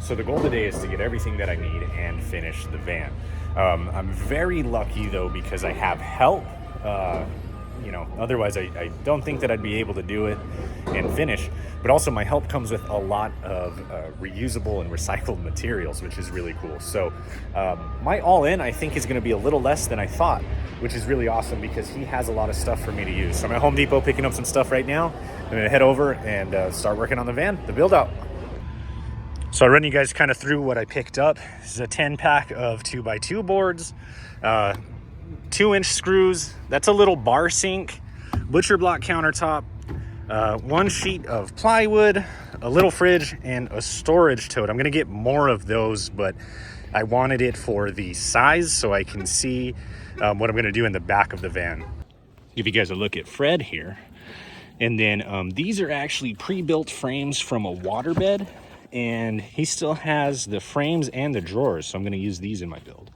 So the goal today is to get everything that I need and finish the van. I'm very lucky though because I have help. Otherwise I don't think that I'd be able to do it and finish. But also my help comes with a lot of reusable and recycled materials, which is really cool. So my all-in I think is going to be a little less than I thought, which is really awesome because he has a lot of stuff for me to use. So I'm at Home Depot picking up some stuff right now. I'm going to head over and start working on the van, the build out. So I run you guys kind of through what I picked up. This is a 10 pack of 2x2 boards, 2-inch screws. That's a little bar sink, butcher block countertop, 1 sheet of plywood, a little fridge, and a storage tote. I'm gonna get more of those, but I wanted it for the size so I can see what I'm gonna do in the back of the van. Give you guys a look at Fred here. And then these are actually pre-built frames from a waterbed, and he still has the frames and the drawers, so I'm gonna use these in my build.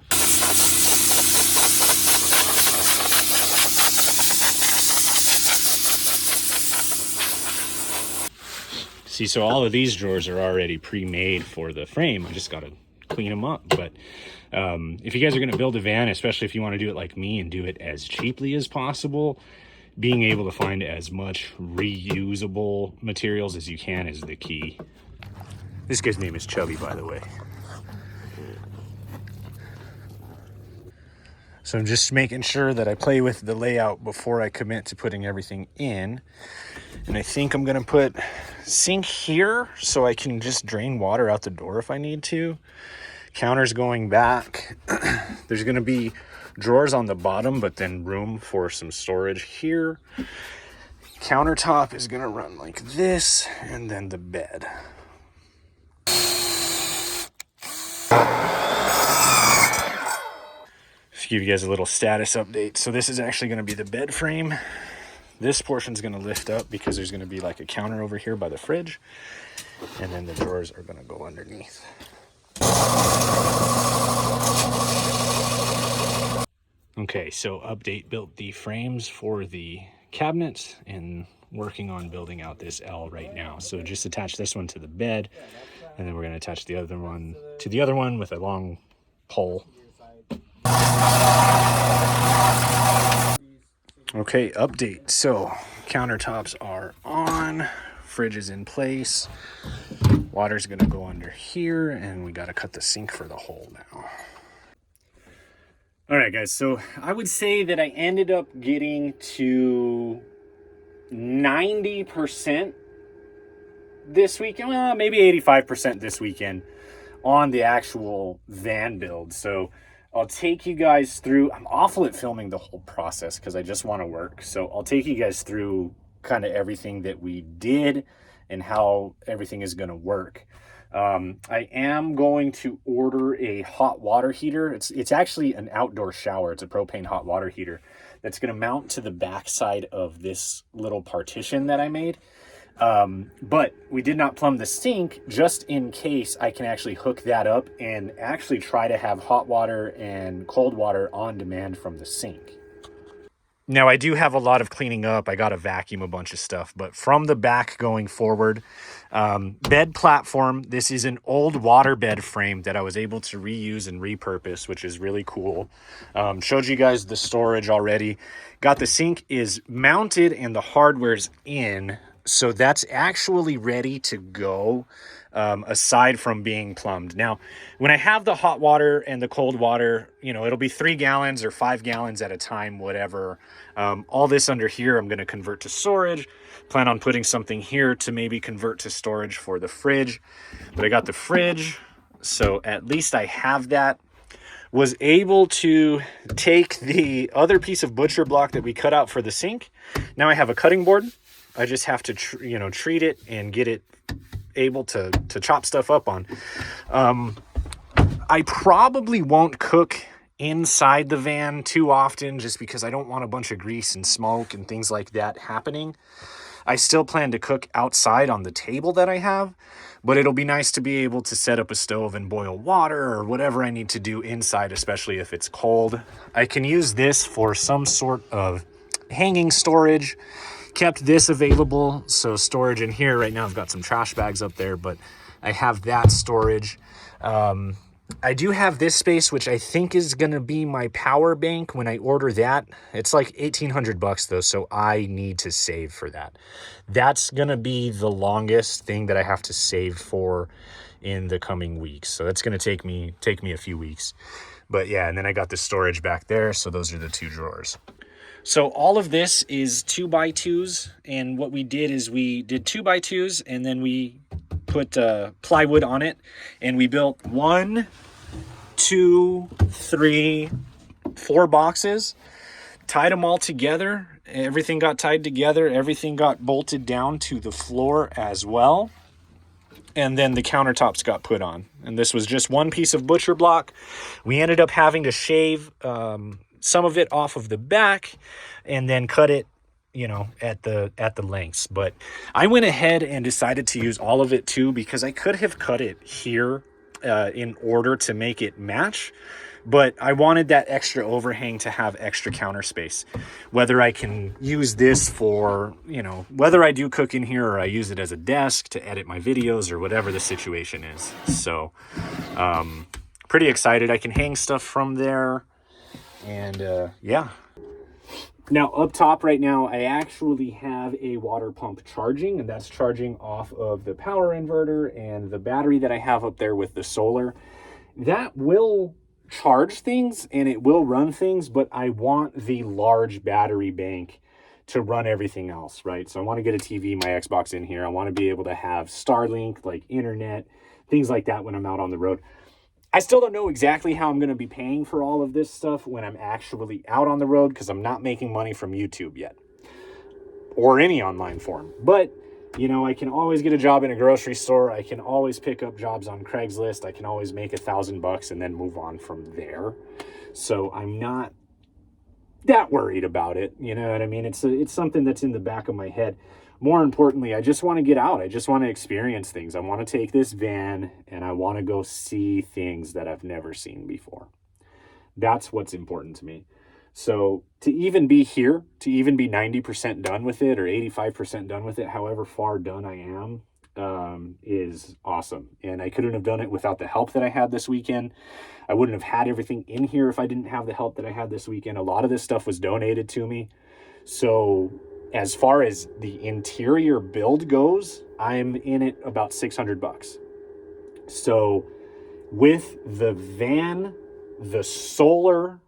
See, so all of these drawers are already pre-made for the frame. I just gotta clean them up. But if you guys are gonna build a van, especially if you wanna do it like me and do it as cheaply as possible, being able to find as much reusable materials as you can is the key. This guy's name is Chubby, by the way. So I'm just making sure that I play with the layout before I commit to putting everything in. And I think I'm gonna put sink here so I can just drain water out the door if I need to. Counters going back. There's gonna be drawers on the bottom, but then room for some storage here. Countertop is gonna run like this, and then the bed. Just give you guys a little status update. So this is actually going to be the bed frame. This portion's going to lift up because there's going to be like a counter over here by the fridge, and then the drawers are going to go underneath. Okay, so update, built the frames for the cabinets and working on building out this L right now. So just attach this one to the bed, and then we're going to attach the other one to the other one with a long pole. Okay, update. So countertops are on, fridge is in place, water's going to go under here, and we got to cut the sink for the hole now. All right, guys, so I would say that I ended up getting to 90% this weekend, well, maybe 85% this weekend on the actual van build. So I'll take you guys through, I'm awful at filming the whole process because I just want to work. So I'll take you guys through kind of everything that we did and how everything is going to work. I am going to order a hot water heater. It's actually an outdoor shower. It's a propane hot water heater that's going to mount to the back side of this little partition that I made. But we did not plumb the sink just in case I can actually hook that up and actually try to have hot water and cold water on demand from the sink. Now, I do have a lot of cleaning up. I got to vacuum a bunch of stuff, but from the back going forward, bed platform. This is an old water bed frame that I was able to reuse and repurpose, which is really cool. Showed you guys the storage already. Got the sink is mounted and the hardware's in. So that's actually ready to go, aside from being plumbed. Now, when I have the hot water and the cold water, you know, it'll be 3 gallons or 5 gallons at a time, whatever. All this under here, I'm going to convert to storage. Plan on putting something here to maybe convert to storage for the fridge. But I got the fridge, so at least I have that. Was able to take the other piece of butcher block that we cut out for the sink. Now I have a cutting board. I just have to, treat it and get it able to chop stuff up on. I probably won't cook inside the van too often just because I don't want a bunch of grease and smoke and things like that happening. I still plan to cook outside on the table that I have, but it'll be nice to be able to set up a stove and boil water or whatever I need to do inside, especially if it's cold. I can use this for some sort of hanging storage. Kept this available, so storage in here. Right now I've got some trash bags up there, but I have that storage. I do have this space, which I think is going to be my power bank when I order that. It's like $1,800 though, so I need to save for that. That's going to be the longest thing that I have to save for in the coming weeks. So that's going to take me a few weeks. But yeah, and then I got the storage back there, so those are the 2 drawers. So all of this is 2x2s, and what we did is we did 2x2s, and then we put plywood on it, and we built 1, 2, 3, 4 boxes, tied them all together. Everything got tied together. Everything got bolted down to the floor as well. And then the countertops got put on. And this was just one piece of butcher block. We ended up having to shave some of it off of the back and then cut it, you know, at the lengths. But I went ahead and decided to use all of it too, because I could have cut it here in order to make it match. But I wanted that extra overhang to have extra counter space. Whether I can use this for, you know, whether I do cook in here or I use it as a desk to edit my videos or whatever the situation is. So pretty excited. I can hang stuff from there. And yeah. Now up top right now, I actually have a water pump charging, and that's charging off of the power inverter and the battery that I have up there with the solar. That will charge things and it will run things, but I want the large battery bank to run everything else, right? So I want to get a TV, my Xbox in here. I want to be able to have Starlink, like internet, things like that when I'm out on the road. I still don't know exactly how I'm going to be paying for all of this stuff when I'm actually out on the road, because I'm not making money from YouTube yet or any online form. But you know, I can always get a job in a grocery store. I can always pick up jobs on Craigslist. I can always make $1,000 and then move on from there. So I'm not that worried about it. You know what I mean? It's something that's in the back of my head. More importantly, I just want to get out. I just want to experience things. I want to take this van and I want to go see things that I've never seen before. That's what's important to me. So to even be here, to even be 90% done with it or 85% done with it, however far done I am, is awesome. And I couldn't have done it without the help that I had this weekend. I wouldn't have had everything in here if I didn't have the help that I had this weekend. A lot of this stuff was donated to me. So as far as the interior build goes, I'm in it about $600. So with the van, the solar,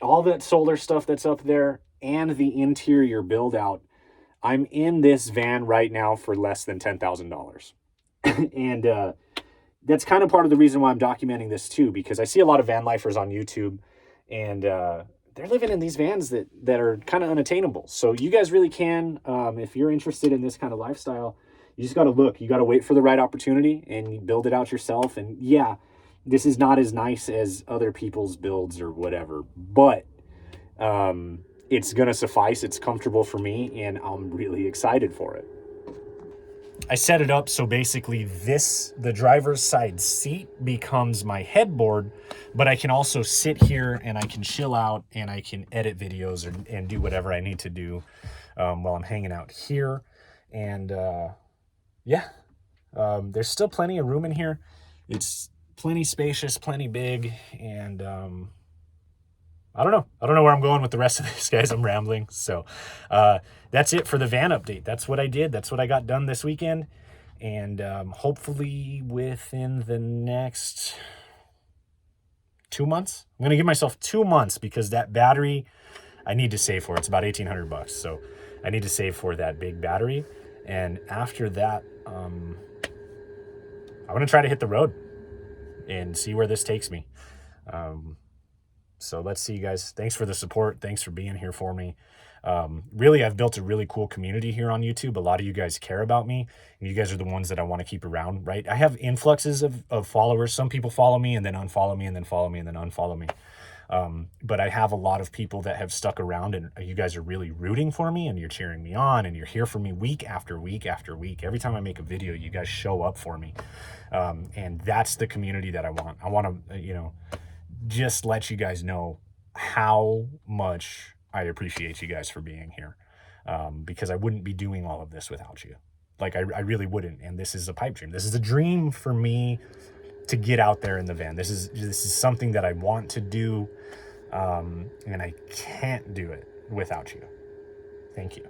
all that solar stuff that's up there, and the interior build out, I'm in this van right now for less than $10,000. And that's kind of part of the reason why I'm documenting this too, because I see a lot of van lifers on YouTube, and they're living in these vans that are kind of unattainable. So you guys really can, if you're interested in this kind of lifestyle, you just got to look. You got to wait for the right opportunity and you build it out yourself. And yeah, this is not as nice as other people's builds or whatever, but it's going to suffice. It's comfortable for me, and I'm really excited for it. I set it up so basically the driver's side seat becomes my headboard, but I can also sit here and I can chill out and I can edit videos and do whatever I need to do while I'm hanging out here. And yeah, there's still plenty of room in here. It's plenty spacious, plenty big, and I don't know where I'm going with the rest of this, guys. I'm rambling. So that's it for the van update. That's what I did. That's what I got done this weekend. And hopefully within the next 2 months, I'm going to give myself 2 months, because that battery I need to save for. It's about $1,800. So I need to save for that big battery. And after that, I'm going to try to hit the road and see where this takes me. So let's see, you guys. Thanks for the support. Thanks for being here for me. Really, I've built a really cool community here on YouTube. A lot of you guys care about me, and you guys are the ones that I want to keep around, right? I have influxes of followers. Some people follow me and then unfollow me and then follow me and then unfollow me. But I have a lot of people that have stuck around, and you guys are really rooting for me, and you're cheering me on, and you're here for me week after week after week. Every time I make a video, you guys show up for me. And that's the community that I want. I want to, just let you guys know how much I appreciate you guys for being here, because I wouldn't be doing all of this without you. Like I really wouldn't. And this is a pipe dream. This is a dream for me to get out there in the van. This is something that I want to do, and I can't do it without you. Thank you.